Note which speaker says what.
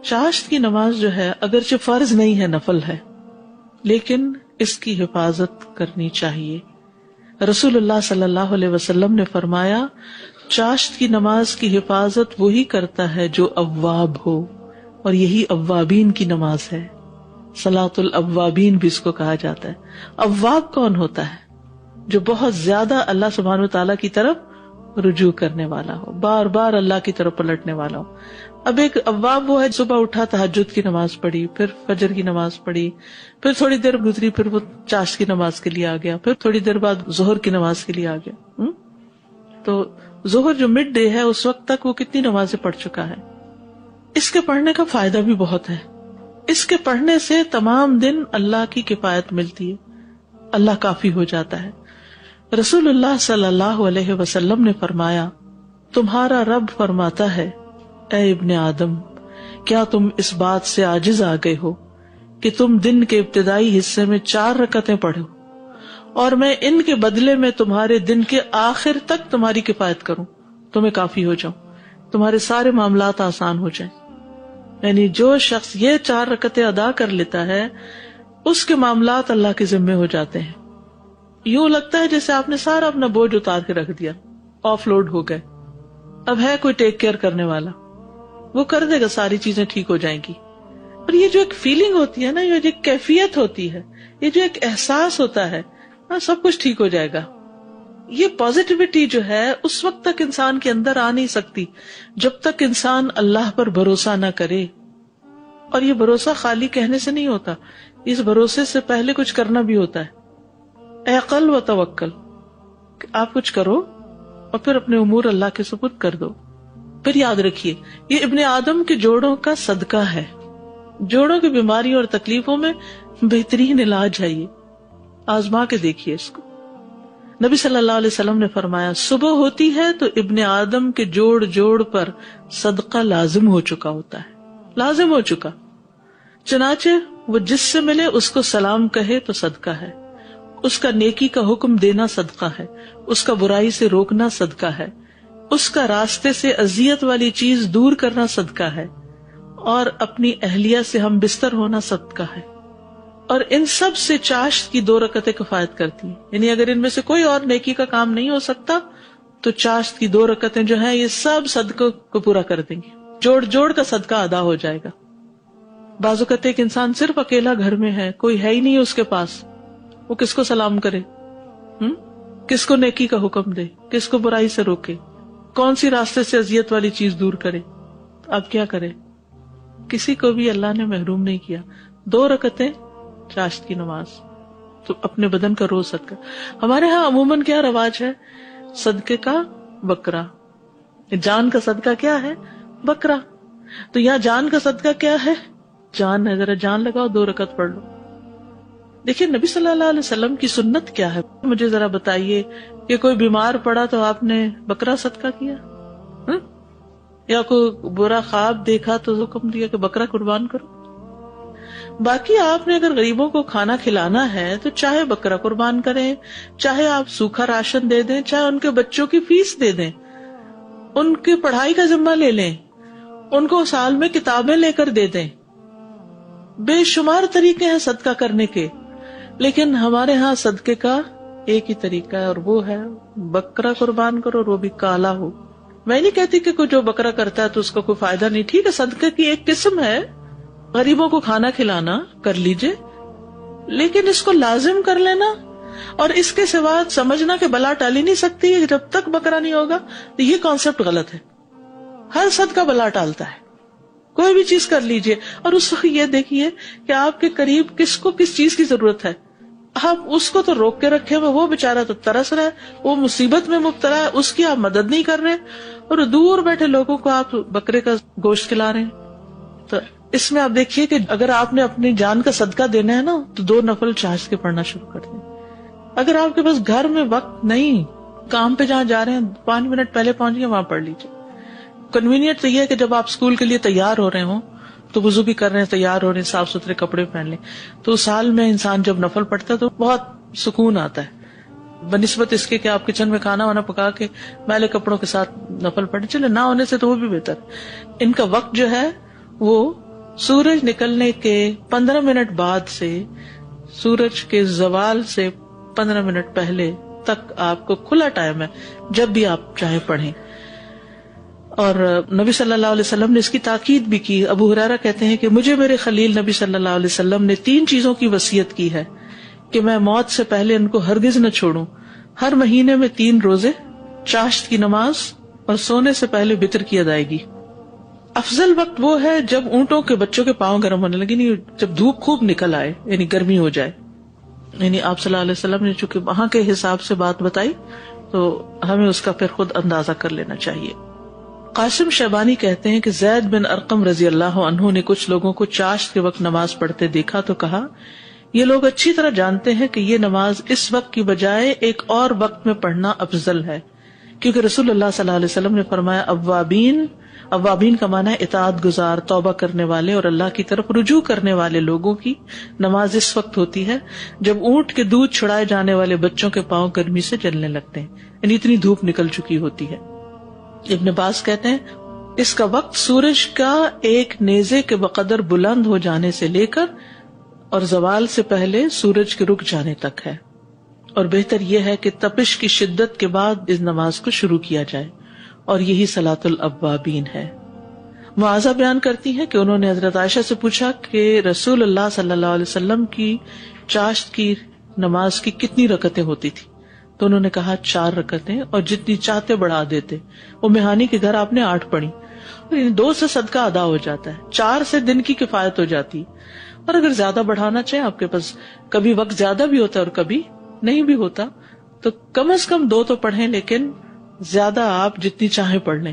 Speaker 1: چاشت کی نماز جو ہے اگرچہ فرض نہیں ہے، نفل ہے، لیکن اس کی حفاظت کرنی چاہیے. رسول اللہ صلی اللہ علیہ وسلم نے فرمایا چاشت کی نماز کی حفاظت وہی کرتا ہے جو اواب ہو، اور یہی اوابین کی نماز ہے. صلاۃ الاوابین بھی اس کو کہا جاتا ہے. اواب کون ہوتا ہے؟ جو بہت زیادہ اللہ سبحانہ وتعالیٰ کی طرف رجوع کرنے والا ہو، بار بار اللہ کی طرف پلٹنے والا ہو. اب ایک اواب وہ ہے صبح اٹھا تہجد کی نماز پڑھی، پھر فجر کی نماز پڑھی، پھر تھوڑی دیر گزری پھر وہ چاشت کی نماز کے لیے آ گیا، پھر تھوڑی دیر بعد ظہر کی نماز کے لیے آ گیا. تو ظہر جو مڈ ڈے ہے اس وقت تک وہ کتنی نمازیں پڑھ چکا ہے. اس کے پڑھنے کا فائدہ بھی بہت ہے. اس کے پڑھنے سے تمام دن اللہ کی کفایت ملتی ہے، اللہ کافی ہو جاتا ہے. رسول اللہ صلی اللہ علیہ وسلم نے فرمایا تمہارا رب فرماتا ہے اے ابن آدم، کیا تم اس بات سے عاجز آ گئے ہو کہ تم دن کے ابتدائی حصے میں 4 رکعتیں پڑھو اور میں ان کے بدلے میں تمہارے دن کے آخر تک تمہاری کفایت کروں، تمہیں کافی ہو جاؤں، تمہارے سارے معاملات آسان ہو جائیں. یعنی جو شخص یہ 4 رکعتیں ادا کر لیتا ہے اس کے معاملات اللہ کے ذمے ہو جاتے ہیں. یوں لگتا ہے جیسے آپ نے سارا اپنا بوجھ اتار کے رکھ دیا، آف لوڈ ہو گئے. اب ہے کوئی ٹیک کیئر کرنے والا، وہ کر دے گا، ساری چیزیں ٹھیک ہو جائیں گی. اور یہ جو ایک فیلنگ ہوتی ہے نا، یہ جو ایک کیفیت ہوتی ہے، یہ جو ایک احساس ہوتا ہے، سب کچھ ٹھیک ہو جائے گا، یہ پازیٹیوٹی جو ہے اس وقت تک انسان کے اندر آ نہیں سکتی جب تک انسان اللہ پر بھروسہ نہ کرے. اور یہ بھروسہ خالی کہنے سے نہیں ہوتا، اس بھروسے سے پہلے کچھ کرنا بھی ہوتا ہے. عقل و توکل، آپ کچھ کرو اور پھر اپنے امور اللہ کے سپرد کر دو. پھر یاد رکھیے یہ ابن آدم کے جوڑوں کا صدقہ ہے. جوڑوں کی بیماریوں اور تکلیفوں میں بہترین علاج ہے. یہ آزما کے دیکھیے اس کو. نبی صلی اللہ علیہ وسلم نے فرمایا صبح ہوتی ہے تو ابن آدم کے جوڑ جوڑ پر صدقہ لازم ہو چکا ہوتا ہے، لازم ہو چکا. چنانچہ وہ جس سے ملے اس کو سلام کہے تو صدقہ ہے، اس کا نیکی کا حکم دینا صدقہ ہے، اس کا برائی سے روکنا صدقہ ہے، اس کا راستے سے اذیت والی چیز دور کرنا صدقہ ہے، اور اپنی اہلیہ سے ہم بستر ہونا صدقہ ہے. اور ان سب سے چاشت کی 2 رکعتیں کفایت کرتی ہیں. یعنی اگر ان میں سے کوئی اور نیکی کا کام نہیں ہو سکتا تو چاشت کی 2 رکعتیں جو ہیں یہ سب صدقوں کو پورا کر دیں گی، جوڑ جوڑ کا صدقہ ادا ہو جائے گا. بعض اوقات ایک انسان صرف اکیلا گھر میں ہے، کوئی ہے ہی نہیں اس کے پاس، وہ کس کو سلام کرے، کس کو نیکی کا حکم دے، کس کو برائی سے روکے، کون سی راستے سے اذیت والی چیز دور کرے. اب کیا کرے؟ کسی کو بھی اللہ نے محروم نہیں کیا. 2 رکعتیں چاشت کی نماز، تو اپنے بدن کا روز صدقہ. ہمارے ہاں عموماً کیا رواج ہے؟ صدقے کا بکرا. جان کا صدقہ کیا ہے؟ بکرا. تو یہاں جان کا صدقہ کیا ہے؟ جان ہے، ذرا جان لگاؤ، 2 رکعت پڑھ لو. دیکھیے نبی صلی اللہ علیہ وسلم کی سنت کیا ہے، مجھے ذرا بتائیے کہ کوئی بیمار پڑا تو آپ نے بکرا صدقہ کیا، یا کوئی برا خواب دیکھا تو حکم دیا کہ بکرا قربان کرو. باقی آپ نے اگر غریبوں کو کھانا کھلانا ہے تو چاہے بکرا قربان کریں، چاہے آپ سوکھا راشن دے دیں، چاہے ان کے بچوں کی فیس دے دیں، ان کی پڑھائی کا ذمہ لے لیں، ان کو سال میں کتابیں لے کر دے دیں. بے شمار طریقے ہیں صدقہ کرنے کے، لیکن ہمارے ہاں صدقے کا ایک ہی طریقہ ہے، اور وہ ہے بکرا قربان کرو، اور وہ بھی کالا ہو. میں نہیں کہتی کہ کوئی جو بکرا کرتا ہے تو اس کا کوئی فائدہ نہیں، ٹھیک ہے، صدقے کی ایک قسم ہے، غریبوں کو کھانا کھلانا کر لیجئے، لیکن اس کو لازم کر لینا اور اس کے سوا سمجھنا کہ بلا ٹال ہی نہیں سکتی جب تک بکرا نہیں ہوگا، تو یہ کانسیپٹ غلط ہے. ہر صدقہ بلا ٹالتا ہے. کوئی بھی چیز کر لیجئے، اور اس وقت یہ دیکھیے کہ آپ کے قریب کس کو کس چیز کی ضرورت ہے. آپ اس کو تو روک کے رکھے ہوئے، وہ بےچارا تو ترس رہا ہے، وہ مصیبت میں مبتلا ہے، اس کی آپ مدد نہیں کر رہے، اور دور بیٹھے لوگوں کو آپ بکرے کا گوشت کھلا رہے ہیں. تو اس میں آپ دیکھیے کہ اگر آپ نے اپنی جان کا صدقہ دینا ہے نا تو 2 نفل چاشت کے پڑھنا شروع کر دیں. اگر آپ کے پاس گھر میں وقت نہیں، کام پہ جہاں جا رہے ہیں 5 منٹ پہلے پہنچ گئے، وہاں پڑھ لیجیے. کنوینئنٹ تو یہ ہے کہ جب آپ اسکول کے لیے تیار ہو رہے ہوں تو وضو بھی کر رہے ہیں، تیار ہو رہے ہیں، صاف ستھرے کپڑے پہن لیں، تو سال میں انسان جب نفل پڑھتا ہے تو بہت سکون آتا ہے بنسبت اس کے کہ آپ کچن میں کھانا وانا پکا کے میلے کپڑوں کے ساتھ نفل پڑھیں. چلے نہ ہونے سے تو وہ بھی بہتر. ان کا وقت جو ہے وہ سورج نکلنے کے 15 منٹ بعد سے سورج کے زوال سے 15 منٹ پہلے تک آپ کو کھلا ٹائم ہے، جب بھی آپ چاہیں پڑھیں. اور نبی صلی اللہ علیہ وسلم نے اس کی تاکید بھی کی. ابو ہریرہ کہتے ہیں کہ مجھے میرے خلیل نبی صلی اللہ علیہ وسلم نے 3 چیزوں کی وصیت کی ہے کہ میں موت سے پہلے ان کو ہرگز نہ چھوڑوں. ہر مہینے میں 3 روزے، چاشت کی نماز اور سونے سے پہلے وتر کی ادائیگی. افضل وقت وہ ہے جب اونٹوں کے بچوں کے پاؤں گرم ہونے لگے، نہیں جب دھوپ خوب نکل آئے، یعنی گرمی ہو جائے. یعنی آپ صلی اللہ علیہ وسلم نے چونکہ وہاں کے حساب سے بات بتائی تو ہمیں اس کا پھر خود اندازہ کر لینا چاہیے. قاسم شیبانی کہتے ہیں کہ زید بن ارقم رضی اللہ عنہ نے کچھ لوگوں کو چاشت کے وقت نماز پڑھتے دیکھا تو کہا یہ لوگ اچھی طرح جانتے ہیں کہ یہ نماز اس وقت کی بجائے ایک اور وقت میں پڑھنا افضل ہے، کیونکہ رسول اللہ صلی اللہ علیہ وسلم نے فرمایا اوابین کا معنی ہے اطاعت گزار، توبہ کرنے والے اور اللہ کی طرف رجوع کرنے والے لوگوں کی نماز اس وقت ہوتی ہے جب اونٹ کے دودھ چھڑائے جانے والے بچوں کے پاؤں گرمی سے جلنے لگتے ہیں، یعنی اتنی دھوپ نکل چکی ہوتی ہے. ابن باز کہتے ہیں اس کا وقت سورج کا ایک نیزے کے بقدر بلند ہو جانے سے لے کر اور زوال سے پہلے سورج کے رک جانے تک ہے، اور بہتر یہ ہے کہ تپش کی شدت کے بعد اس نماز کو شروع کیا جائے، اور یہی صلاۃ الاوابین ہے. معاذہ بیان کرتی ہے کہ انہوں نے حضرت عائشہ سے پوچھا کہ رسول اللہ صلی اللہ علیہ وسلم کی چاشت کی نماز کی کتنی رکعتیں ہوتی تھی، تو انہوں نے کہا 4 رکعتیں، اور جتنی چاہتے بڑھا دیتے. وہ مہانی کے گھر آپ نے 8 پڑھی، 2 سے صدقہ ادا ہو جاتا ہے، 4 سے دن کی کفایت ہو جاتی. اور اگر زیادہ بڑھانا چاہیں، آپ کے پاس کبھی وقت زیادہ بھی ہوتا ہے اور کبھی نہیں بھی ہوتا، تو کم از کم 2 تو پڑھیں، لیکن زیادہ آپ جتنی چاہیں پڑھ لیں.